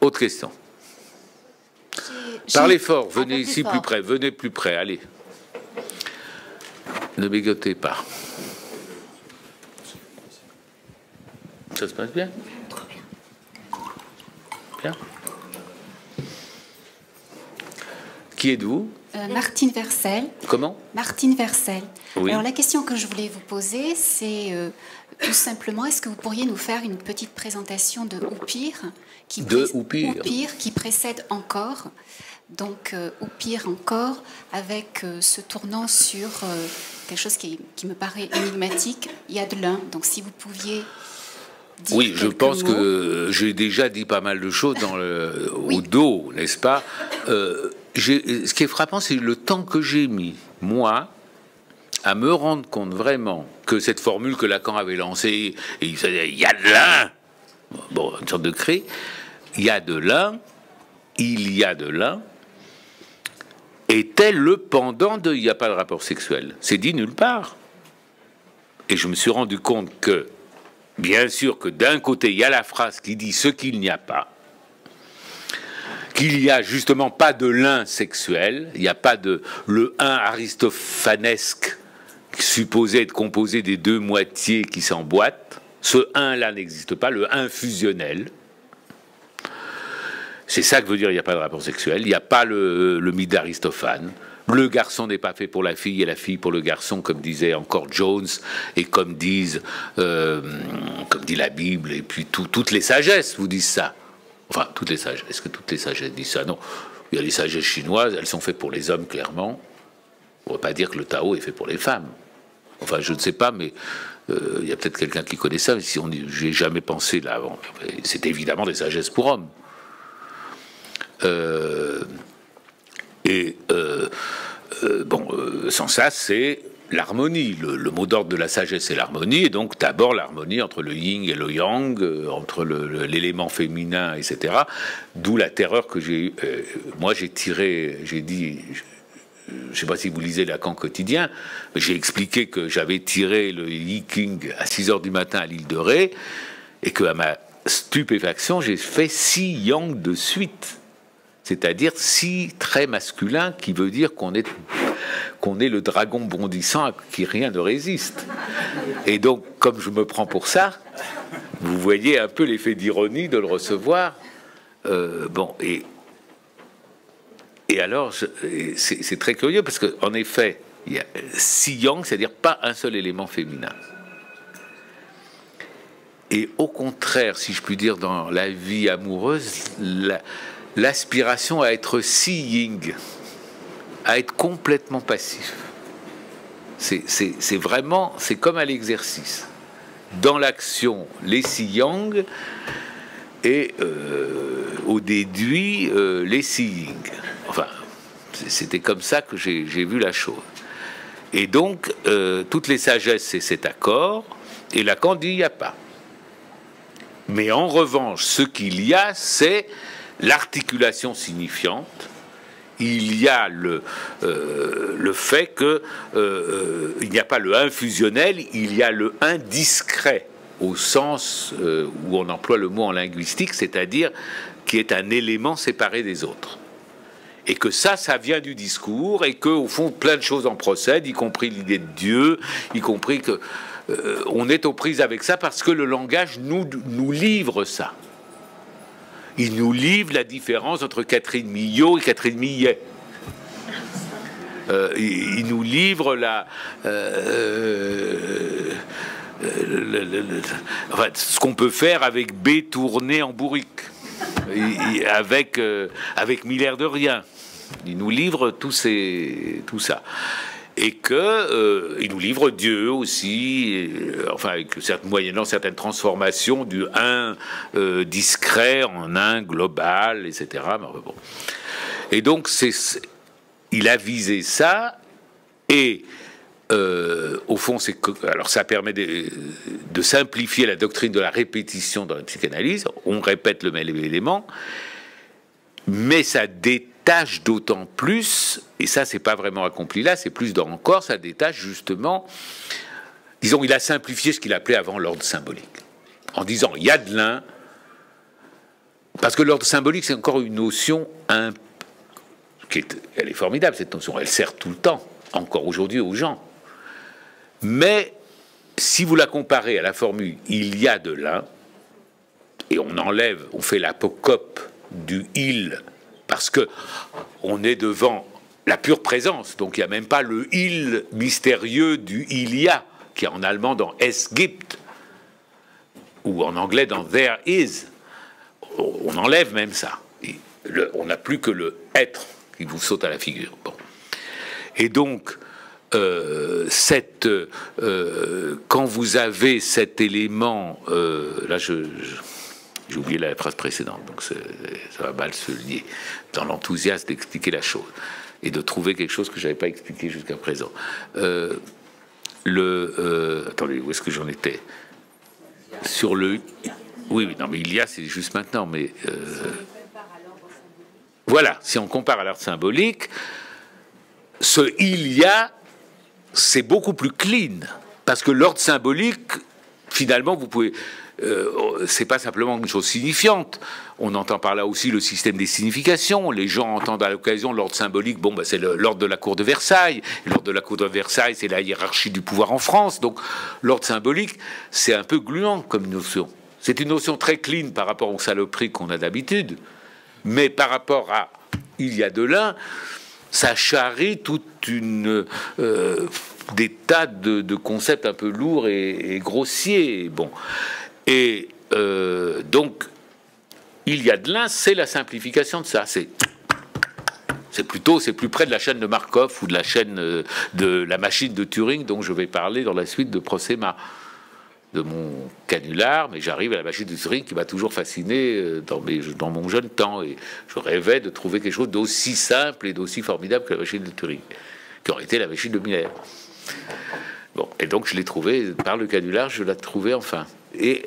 Autre question. Parlez fort, venez ici plus près, venez plus près, allez. Ne bégotez pas. Ça se passe bien? Trop bien. Bien. Qui êtes-vous? Martine Vercel. Comment? Martine Vercel. Oui. Alors la question que je voulais vous poser, c'est tout simplement, est-ce que vous pourriez nous faire une petite présentation de Oupir Oupir qui précède Encore. Donc Oupir Encore, avec ce tournant sur quelque chose qui me paraît énigmatique. Il y a de l'un. Donc si vous pouviez dire oui, je pense mots. que j'ai déjà dit pas mal de choses dans au dos, n'est-ce pas? Ce qui est frappant, c'est le temps que j'ai mis, moi, à me rendre compte vraiment que cette formule que Lacan avait lancée, et il disait, il y a de l'un, bon, une sorte de cri, il y a de l'un, il y a de l'un, était le pendant de il n'y a pas de rapport sexuel. C'est dit nulle part. Et je me suis rendu compte que, bien sûr, que d'un côté, il y a la phrase qui dit ce qu'il n'y a pas, qu'il n'y a justement pas de l'un sexuel, il n'y a pas de le un aristophanesque supposé être composé des deux moitiés qui s'emboîtent. Ce un-là n'existe pas, le un fusionnel. C'est ça que veut dire il n'y a pas de rapport sexuel, il n'y a pas le mythe d'Aristophane. Le garçon n'est pas fait pour la fille et la fille pour le garçon, comme disait encore Jones, et comme dit la Bible, et puis toutes les sagesses vous disent ça. Enfin, toutes les sagesses. Est-ce que toutes les sagesses disent ça? Non. Il y a les sagesses chinoises, elles sont faites pour les hommes, clairement. On ne va pas dire que le Tao est fait pour les femmes. Enfin, je ne sais pas, mais il y a peut-être quelqu'un qui connaît ça, mais si j'ai jamais pensé là avant. C'est évidemment des sagesses pour hommes. Sans ça, c'est l'harmonie. Le mot d'ordre de la sagesse, c'est l'harmonie, et donc d'abord l'harmonie entre le yin et le yang, entre l'élément féminin, etc. D'où la terreur que j'ai eue. Moi, j'ai dit, je ne sais pas si vous lisez Lacan quotidien, mais j'ai expliqué que j'avais tiré le Yi King à 6h du matin à l'île de Ré, et qu'à ma stupéfaction, j'ai fait 6 yang de suite. C'est-à-dire 6 traits masculins, qui veut dire qu'on est le dragon bondissant à qui rien ne résiste. Et donc, comme je me prends pour ça, vous voyez un peu l'effet d'ironie de le recevoir. Et alors, c'est très curieux, parce qu'en effet, il y a 6 yang, c'est-à-dire pas un seul élément féminin. Et au contraire, si je puis dire, dans la vie amoureuse, l'aspiration à être si yin, à être complètement passif. C'est vraiment, c'est comme à l'exercice. Dans l'action, les si yang, et au déduit, les si yin. Enfin, c'était comme ça que j'ai vu la chose. Et donc, toutes les sagesses, c'est cet accord, et Lacan dit il n'y a pas. Mais en revanche, ce qu'il y a, c'est l'articulation signifiante. Il y a le fait que il n'y a pas le un fusionnel, il y a le un discret, au sens où on emploie le mot en linguistique, c'est-à-dire qui est un élément séparé des autres. Et que ça vient du discours, et qu'au fond, plein de choses en procèdent, y compris l'idée de Dieu, y compris que on est aux prises avec ça, parce que le langage nous livre ça. Il nous livre la différence entre Catherine Millot et Catherine Millet. Il nous livre ce qu'on peut faire avec B tourné en bourrique, avec Miller de rien. Il nous livre tout ça. Et il nous livre Dieu aussi, moyennant certaines transformations du un discret en un global, etc. Bon. Et donc, il a visé ça, et au fond, alors ça permet de simplifier la doctrine de la répétition dans la psychanalyse. On répète le même élément, mais ça détache d'autant plus, et ça c'est pas vraiment accompli là, c'est plus dans Encore, ça détache justement, disons, il a simplifié ce qu'il appelait avant l'ordre symbolique, en disant il y a de l'un, Parce que l'ordre symbolique, c'est encore une notion elle est formidable, cette notion. Elle sert tout le temps, encore aujourd'hui, aux gens. Mais si vous la comparez à la formule « il y a de l'un », et on fait l'apocope du « il », parce que on est devant la pure présence, donc il n'y a même pas le « il » mystérieux du « il y a », qui est en allemand dans « es gibt », ou en anglais dans « there is ». On enlève même ça. On n'a plus que le « être » qui vous saute à la figure. Bon. Et donc, quand vous avez cet élément, là j'ai oublié la phrase précédente, donc ça va mal se lier, dans l'enthousiasme d'expliquer la chose, et de trouver quelque chose que je n'avais pas expliqué jusqu'à présent. Attendez, où est-ce que j'en étais? Sur le... Oui, non, mais il y a, c'est juste maintenant, mais... Voilà, si on compare à l'ordre symbolique, ce « il y a », c'est beaucoup plus clean, parce que l'ordre symbolique, finalement, vous pouvez... c'est pas simplement une chose signifiante. On entend par là aussi le système des significations. Les gens entendent à l'occasion l'ordre symbolique. Bon, c'est l'ordre de la cour de Versailles. L'ordre de la cour de Versailles, c'est la hiérarchie du pouvoir en France. Donc, l'ordre symbolique, c'est un peu gluant comme notion. C'est une notion très clean par rapport aux saloperies qu'on a d'habitude. Mais par rapport à il y a de l'un, ça charrie toute des tas de concepts un peu lourds et grossiers. Bon. Et donc, il y a de l'un, c'est la simplification de ça. C'est plus près de la chaîne de Markov ou de la chaîne de la machine de Turing dont je vais parler dans la suite de Proxima, de mon canular, mais j'arrive à la machine de Turing qui m'a toujours fasciné dans mon jeune temps. Et je rêvais de trouver quelque chose d'aussi simple et d'aussi formidable que la machine de Turing, qui aurait été la machine de Miller. Bon, et donc je l'ai trouvée, par le canular, je l'ai trouvée enfin. Et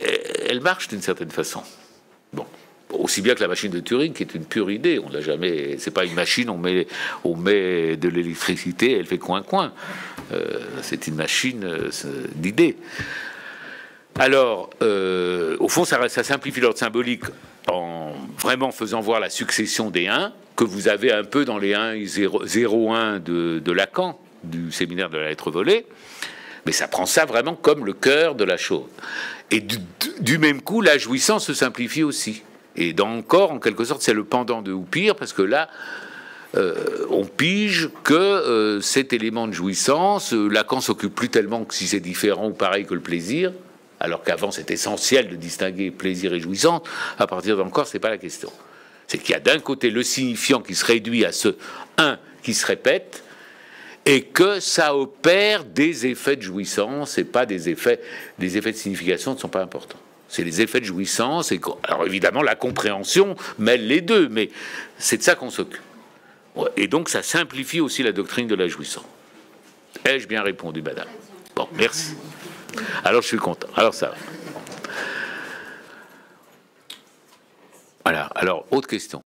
elle marche d'une certaine façon. Bon, aussi bien que la machine de Turing, qui est une pure idée. On l'a jamais. C'est pas une machine. On met de l'électricité, elle fait coin-coin. C'est une machine d'idées. Alors, au fond, ça simplifie l'ordre symbolique en vraiment faisant voir la succession des 1 que vous avez un peu dans les 1 0,1 de Lacan, du séminaire de la lettre volée. Mais ça prend ça vraiment comme le cœur de la chose. Et du même coup, la jouissance se simplifie aussi. Et encore, en quelque sorte, c'est le pendant de Oupir, parce que là, on pige que cet élément de jouissance, Lacan s'occupe plus tellement que si c'est différent ou pareil que le plaisir, alors qu'avant c'est essentiel de distinguer plaisir et jouissance. À partir d'encore, c'est pas la question. C'est qu'il y a d'un côté le signifiant qui se réduit à ce 1 qui se répète, et que ça opère des effets de jouissance et pas des effets de signification ne sont pas importants. C'est les effets de jouissance, alors évidemment la compréhension mêle les deux, mais c'est de ça qu'on s'occupe. Et donc ça simplifie aussi la doctrine de la jouissance. Ai-je bien répondu, madame? Bon, merci. Alors je suis content. Alors ça va. Voilà, alors autre question.